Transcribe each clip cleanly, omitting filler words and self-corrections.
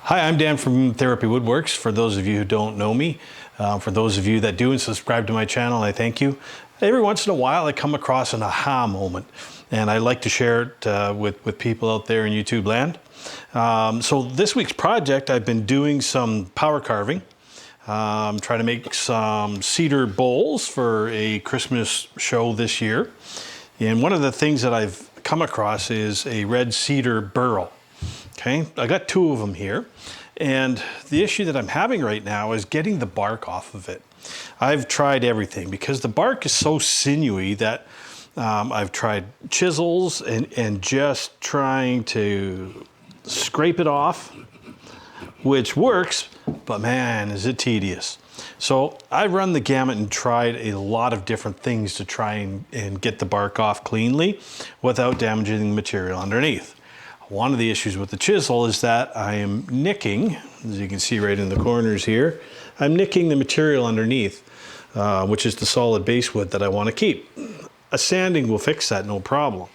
Hi, I'm Dan from Therapy Woodworks. For those of you who don't know me, for those of you that do and subscribe to my channel, I thank you. Every once in a while I come across an aha moment, and I like to share it with people out there in YouTube land. So this week's project, I've been doing some power carving. Trying to make some cedar bowls for a Christmas show this year. And one of the things that I've come across is a red cedar burl. Okay, I got two of them here, and the issue that I'm having right now is getting the bark off of it. I've tried everything because the bark is so sinewy that I've tried chisels and just trying to scrape it off, which works, but man, is it tedious. So I've run the gamut and tried a lot of different things to try and get the bark off cleanly without damaging the material underneath. One of the issues with the chisel is that I am nicking, as you can see right in the corners here, I'm nicking the material underneath, which is the solid base wood that I want to keep. A sanding will fix that, no problem.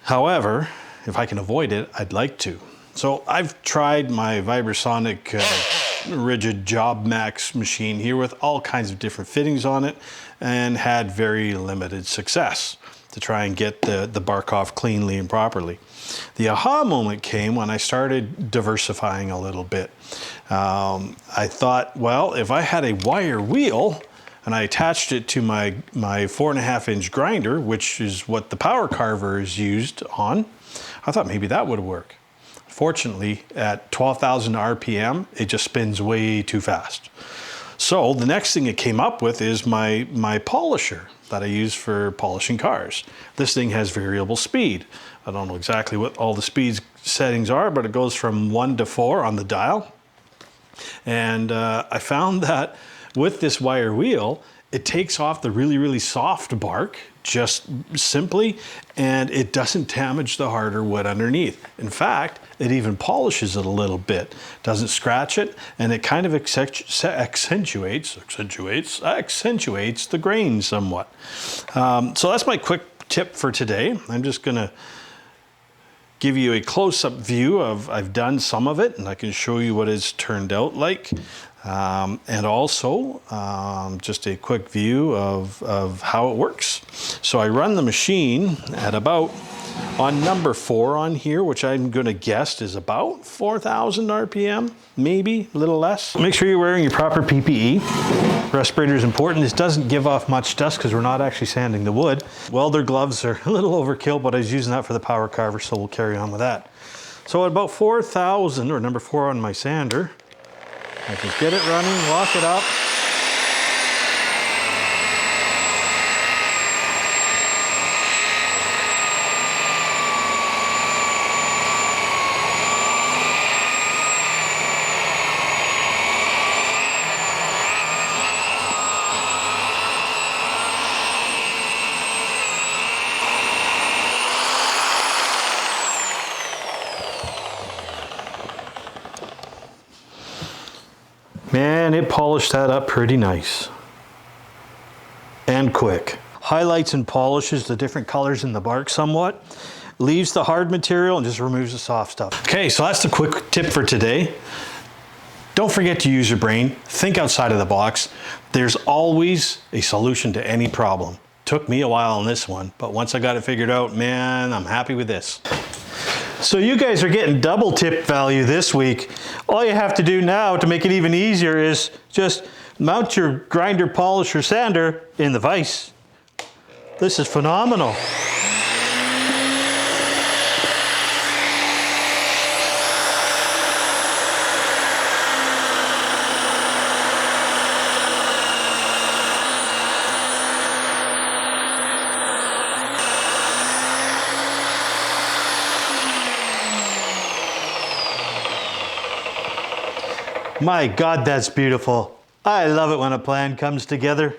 However, if I can avoid it, I'd like to. So I've tried my Vibrasonic rigid Job Max machine here with all kinds of different fittings on it and had very limited success to try and get the bark off cleanly and properly. The aha moment came when I started diversifying a little bit. I thought, well, if I had a wire wheel and I attached it to my 4.5-inch grinder, which is what the power carver is used on, I thought maybe that would work. Fortunately, at 12,000 RPM, it just spins way too fast. So the next thing it came up with is my polisher that I use for polishing cars. This thing has variable speed. I don't know exactly what all the speed settings are, but it goes from 1 to 4 on the dial. And I found that with this wire wheel, it takes off the really soft bark just simply, and it doesn't damage the harder wood underneath. In fact, it even polishes it a little bit, doesn't scratch it, and it kind of accentuates the grain somewhat. So that's my quick tip for today. I'm just gonna give you a close-up view of, I've done some of it, and I can show you what it's turned out like. And also just a quick view of how it works. So I run the machine at about, on number 4 on here, which I'm gonna guess is about 4,000 RPM, maybe a little less. Make sure you're wearing your proper PPE. Respirator is important. This doesn't give off much dust because we're not actually sanding the wood. Welder gloves are a little overkill, but I was using that for the power carver, so we'll carry on with that. So at about 4,000, or number 4 on my sander, I just get it running, lock it up. Man, it polished that up pretty nice and quick. Highlights and polishes the different colors in the bark somewhat, leaves the hard material and just removes the soft stuff. Okay, so that's the quick tip for today. Don't forget to use your brain, think outside of the box. There's always a solution to any problem. Took me a while on this one, but once I got it figured out, man, I'm happy with this. So you guys are getting double tip value this week. All you have to do now to make it even easier is just mount your grinder, polisher, sander in the vise. This is phenomenal. My God, that's beautiful. I love it when a plan comes together.